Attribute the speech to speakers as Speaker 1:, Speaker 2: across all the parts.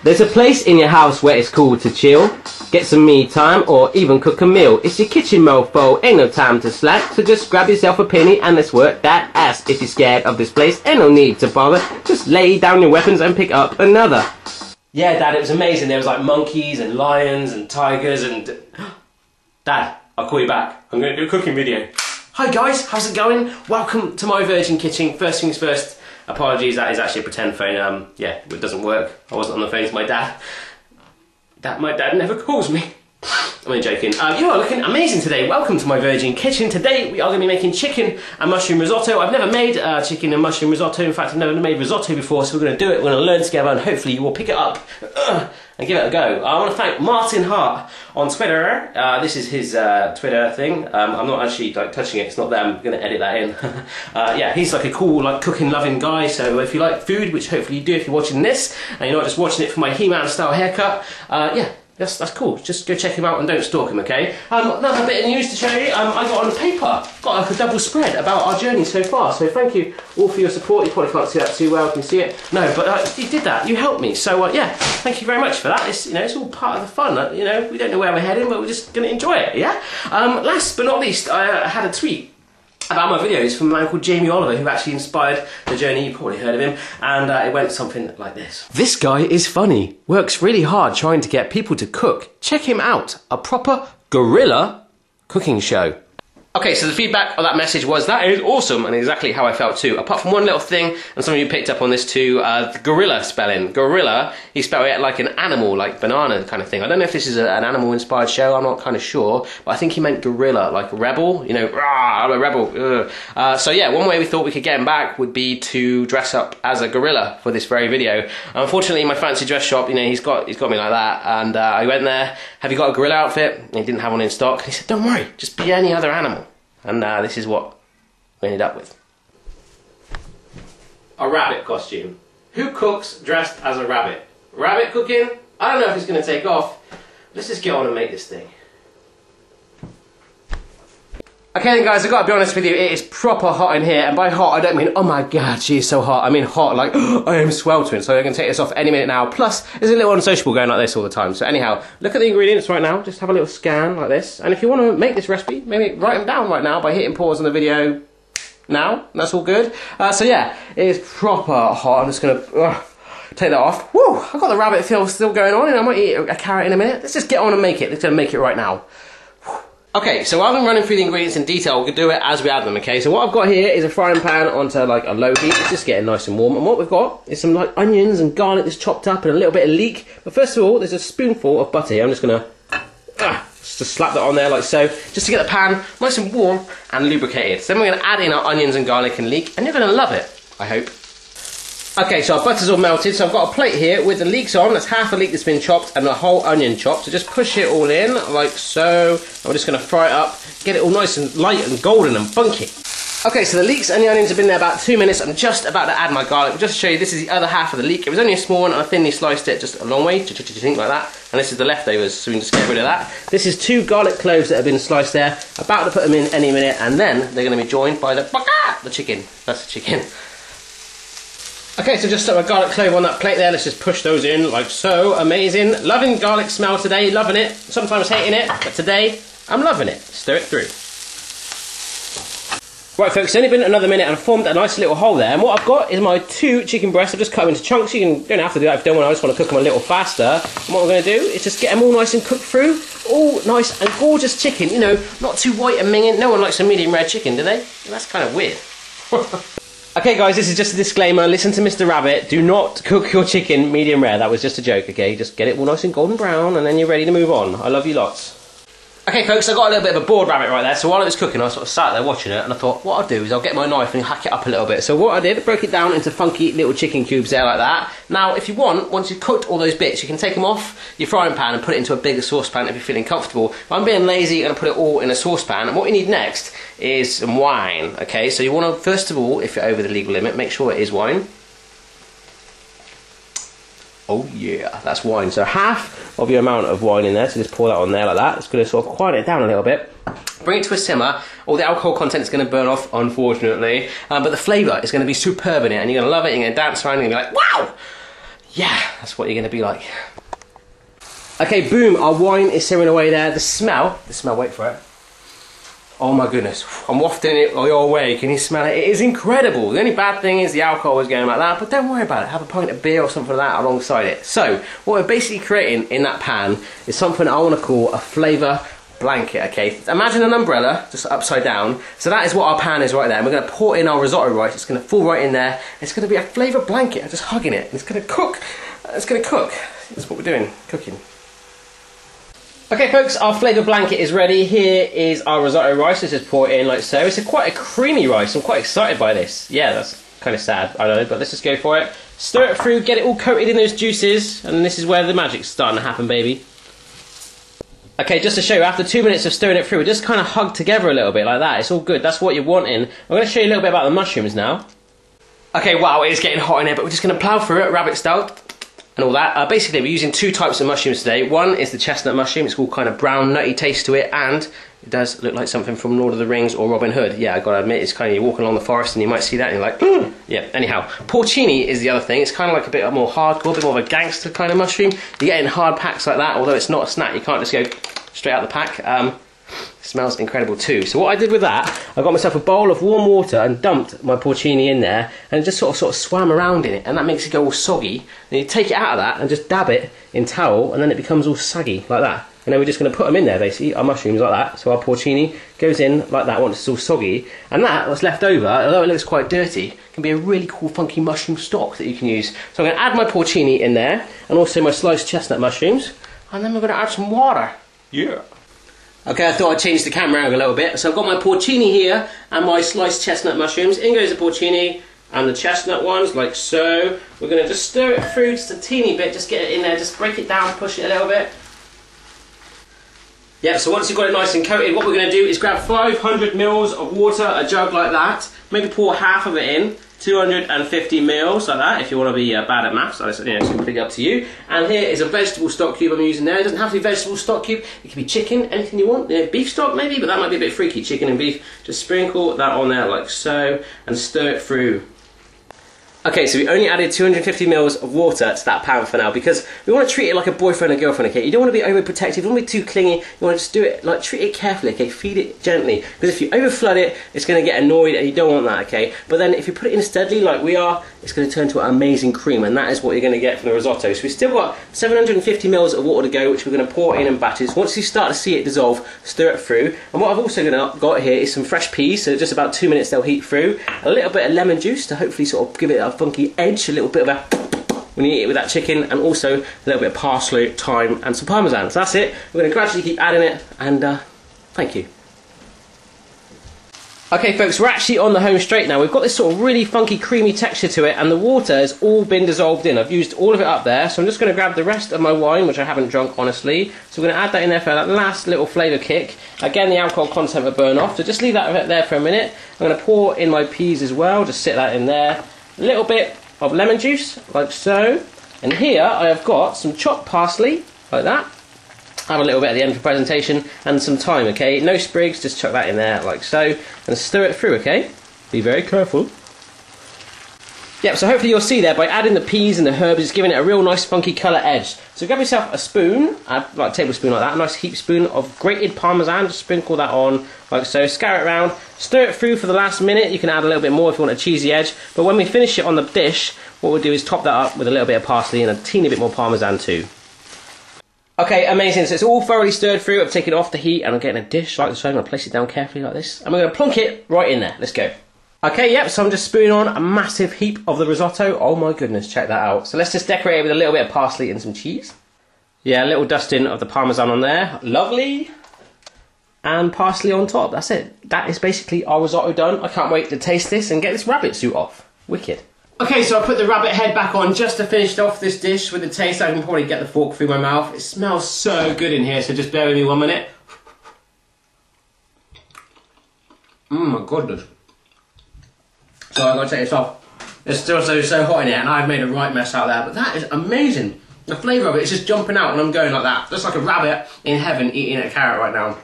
Speaker 1: There's a place in your house where it's cool to chill, get some me time, or even cook a meal. It's your kitchen, mofo, ain't no time to slack. So just grab yourself a penny and let's work that ass. If you're scared of this place, ain't no need to bother. Just lay down your weapons and pick up another. Yeah, Dad, it was amazing. There was like monkeys and lions and tigers and... Dad, I'll call you back. I'm going to do a cooking video. Hi guys, how's it going? Welcome to Myvirginkitchen. First things first, apologies, that is actually a pretend phone. Yeah, it doesn't work. I wasn't on the phone to my dad. My dad never calls me. I'm only joking. You are looking amazing today. Welcome to Myvirginkitchen. Today we are going to be making chicken and mushroom risotto. I've never made chicken and mushroom risotto. In fact, I've never made risotto before, so we're going to do it. We're going to learn together, and hopefully you will pick it up and give it a go. I want to thank Martin Hart on Twitter. This is his Twitter thing. I'm not actually like touching it. It's not there. I'm going to edit that in. Yeah, he's like a cool, like cooking, loving guy. So if you like food, which hopefully you do if you're watching this, and you're not just watching it for my He-Man style haircut, yeah. That's cool. Just go check him out and don't stalk him, okay? Another bit of news to show you. I got on the paper, got like a double spread about our journey so far. So thank you all for your support. You probably can't see that too well. Can you see it? No, but you did that. You helped me. So yeah, thank you very much for that. It's it's all part of the fun. You know, we don't know where we're heading, but we're just gonna enjoy it. Yeah. Last but not least, I had a tweet about my videos from a man called Jamie Oliver, who actually inspired the journey. You probably heard of him, and it went something like this. This guy is funny, works really hard trying to get people to cook. Check him out, a proper guerrilla cooking show. Okay, so the feedback of that message was, that is awesome, and exactly how I felt too. Apart from one little thing, and some of you picked up on this too, the gorilla spelling. Gorilla, he spelled it like an animal, like banana kind of thing. I don't know if this is an animal-inspired show, I'm not kind of sure, but I think he meant gorilla, like rebel, you know, rah, I'm a rebel. So yeah, one way we thought we could get him back would be to dress up as a gorilla for this very video. Unfortunately, my fancy dress shop, you know, he's got me like that, and I went there, have you got a gorilla outfit? And he didn't have one in stock. He said, don't worry, just be any other animal. And this is what we ended up with. A rabbit costume. Who cooks dressed as a rabbit? Rabbit cooking? I don't know if it's going to take off. Let's just get on and make this thing. Okay then guys, I've got to be honest with you, it is proper hot in here, and by hot I don't mean, oh my god, she is so hot, I mean hot, like, I am sweltering, so I'm going to take this off any minute now. Plus, there's a little unsociable going like this all the time, so anyhow, look at the ingredients right now, just have a little scan like this, and if you want to make this recipe, maybe write them down right now by hitting pause on the video now, that's all good. So yeah, it is proper hot, I'm just going to take that off. Woo, I've got the rabbit feel still going on, and I might eat a carrot in a minute. Let's just get on and make it, let's go and make it right now. Okay, so rather than running through the ingredients in detail, we can do it as we add them, okay? So what I've got here is a frying pan onto like a low heat. It's just getting nice and warm. And what we've got is some like onions and garlic that's chopped up and a little bit of leek. But first of all, there's a spoonful of butter here. I'm just gonna just slap that on there like so, just to get the pan nice and warm and lubricated. So then we're gonna add in our onions and garlic and leek, and you're gonna love it, I hope. Okay, so our butter's all melted, so I've got a plate here with the leeks on. That's half a leek that's been chopped and a whole onion chopped. So just push it all in, like so. And we're just going to fry it up, get it all nice and light and golden and funky. Okay, so the leeks and the onions have been there about 2 minutes. I'm just about to add my garlic. Just to show you, this is the other half of the leek. It was only a small one, and I thinly sliced it just a long way, like that. And this is the leftovers, so we can just get rid of that. This is 2 garlic cloves that have been sliced there. About to put them in any minute, and then they're going to be joined by the chicken. That's the chicken. Okay, so just stuck my garlic clove on that plate there. Let's just push those in like so. Amazing. Loving garlic smell today. Loving it. Sometimes hating it, but today I'm loving it. Stir it through. Right folks, it's only been another minute and I've formed a nice little hole there. And what I've got is my 2 chicken breasts. I've just cut them into chunks. You don't have to do that if you don't want. I just want to cook them a little faster. And what we're going to do is just get them all nice and cooked through. All nice and gorgeous chicken. You know, not too white and minging. No one likes a medium rare chicken, do they? Well, that's kind of weird. Okay guys, this is just a disclaimer. Listen to Mr. Rabbit. Do not cook your chicken medium rare. That was just a joke, okay? Just get it all nice and golden brown and then you're ready to move on. I love you lots. Okay folks, I got a little bit of a bored rabbit right there, so while it was cooking I sort of sat there watching it and I thought what I'll do is I'll get my knife and hack it up a little bit. So what I did, broke it down into funky little chicken cubes there like that. Now if you want, once you've cooked all those bits, you can take them off your frying pan and put it into a bigger saucepan if you're feeling comfortable. If I'm being lazy, I'm going to put it all in a saucepan, and what you need next is some wine, okay? So you want to, first of all, if you're over the legal limit, make sure it is wine. Oh yeah, that's wine. So half of your amount of wine in there, so just pour that on there like that. It's going to sort of quiet it down a little bit. Bring it to a simmer. All the alcohol content is going to burn off, unfortunately. But the flavour is going to be superb in it, and you're going to love it, you're going to dance around and you're going to be like, wow! yeah, that's what you're going to be like. Okay, boom, our wine is simmering away there. The smell, wait for it. Oh my goodness, I'm wafting it your way. Can you smell it? It is incredible. The only bad thing is the alcohol is going like that, but don't worry about it. Have a pint of beer or something like that alongside it. So, what we're basically creating in that pan is something I want to call a flavour blanket, okay? Imagine an umbrella, just upside down. So that is what our pan is right there. And we're going to pour in our risotto rice. It's going to fall right in there. It's going to be a flavour blanket. I'm just hugging it. It's going to cook. It's going to cook. That's what we're doing, cooking. Okay folks, our flavour blanket is ready. Here is our risotto rice. Let's just pour it in like so. It's quite a creamy rice. I'm quite excited by this. Yeah, that's kind of sad, I know, but let's just go for it. Stir it through, get it all coated in those juices, and this is where the magic's starting to happen, baby. Okay, just to show you, after 2 minutes of stirring it through, it just kind of hugged together a little bit like that. It's all good, that's what you're wanting. I'm going to show you a little bit about the mushrooms now. Okay, wow, it is getting hot in here, but we're just going to plough through it, rabbit style. And all that. Basically, we're using 2 types of mushrooms today. One is the chestnut mushroom. It's got kind of brown, nutty taste to it, and it does look like something from Lord of the Rings or Robin Hood. Yeah, I gotta admit, it's kind of, you're walking along the forest and you might see that and you're like, yeah, anyhow. Porcini is the other thing. It's kind of like a bit more hardcore, a bit more of a gangster kind of mushroom. You get it in hard packs like that, although it's not a snack. You can't just go straight out the pack. It smells incredible too. So what I did with that, I got myself a bowl of warm water and dumped my porcini in there, and it just sort of swam around in it, and that makes it go all soggy. And you take it out of that and just dab it in towel, and then it becomes all saggy like that. And then we're just going to put them in there, basically, our mushrooms like that. So our porcini goes in like that once it's all soggy, and that, what's left over, although it looks quite dirty, can be a really cool funky mushroom stock that you can use. So I'm going to add my porcini in there, and also my sliced chestnut mushrooms, and then we're going to add some water. Yeah. Okay, I thought I'd change the camera angle a little bit. So I've got my porcini here and my sliced chestnut mushrooms. In goes the porcini and the chestnut ones, like so. We're going to just stir it through just a teeny bit, just get it in there, just break it down, push it a little bit. Yeah, so once you've got it nice and coated, what we're going to do is grab 500 mils of water, a jug like that. Maybe pour half of it in. 250 mils like that, if you want to be bad at maths, it's completely up to you. And here is a vegetable stock cube I'm using there. It doesn't have to be vegetable stock cube, it can be chicken, anything you want. Beef stock maybe, but that might be a bit freaky, chicken and beef. Just sprinkle that on there like so, and stir it through. Okay, so we only added 250 mils of water to that pan for now, because we want to treat it like a boyfriend and girlfriend, okay? You don't want to be overprotective, you don't want to be too clingy, you want to just do it, like, treat it carefully, okay? Feed it gently, because if you overflood it, it's going to get annoyed, and you don't want that, okay? But then if you put it in steadily, like we are, it's going to turn to an amazing cream, and that is what you're going to get from the risotto. So we've still got 750 mils of water to go, which we're going to pour in batches. Once you start to see it dissolve, stir it through. And what I've also got here is some fresh peas, so just about 2 minutes they'll heat through. A little bit of lemon juice to hopefully sort of give it a funky edge, a little bit of a when you eat it with that chicken, and also a little bit of parsley, thyme and some parmesan. So that's it. We're going to gradually keep adding it, and thank you. Okay folks, we're actually on the home straight now. We've got this sort of really funky creamy texture to it, and the water has all been dissolved in. I've used all of it up there, so I'm just going to grab the rest of my wine, which I haven't drunk honestly. So we're going to add that in there for that last little flavour kick. Again, the alcohol content will burn off, so just leave that there for a minute. I'm going to pour in my peas as well, just sit that in there. A little bit of lemon juice, like so. And here I have got some chopped parsley, like that. Have a little bit at the end for presentation, and some thyme, okay? No sprigs, just chuck that in there, like so. And stir it through, okay? Be very careful. Yep, so hopefully you'll see there, by adding the peas and the herbs, it's giving it a real nice funky colour edge. So grab yourself a spoon, like a tablespoon like that, a nice heaped spoon of grated parmesan, just sprinkle that on, like so, scour it around, stir it through for the last minute. You can add a little bit more if you want a cheesy edge, but when we finish it on the dish, what we'll do is top that up with a little bit of parsley and a teeny bit more parmesan too. Okay, amazing, so it's all thoroughly stirred through. I've taken it off the heat and I'm getting a dish like so. I'm going to place it down carefully like this, and we're going to plonk it right in there. Let's go. Okay, yep, so I'm just spooning on a massive heap of the risotto. Oh my goodness, check that out. So let's just decorate it with a little bit of parsley and some cheese. Yeah, a little dusting of the parmesan on there. Lovely. And parsley on top, that's it. That is basically our risotto done. I can't wait to taste this and get this rabbit suit off. Wicked. Okay, so I put the rabbit head back on just to finish off this dish with the taste. I can probably get the fork through my mouth. It smells so good in here, so just bear with me 1 minute. My goodness. So I've got to take this off. It's still so hot in here, and I've made a right mess out there, but that is amazing. The flavour of it is just jumping out, and I'm going like that. Just like a rabbit in heaven eating a carrot right now.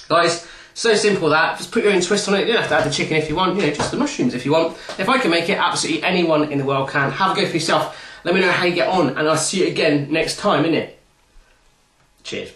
Speaker 1: Guys, so simple that. Just put your own twist on it. You don't have to add the chicken if you want, just the mushrooms if you want. If I can make it, absolutely anyone in the world can. Have a go for yourself. Let me know how you get on, and I'll see you again next time, innit? Cheers.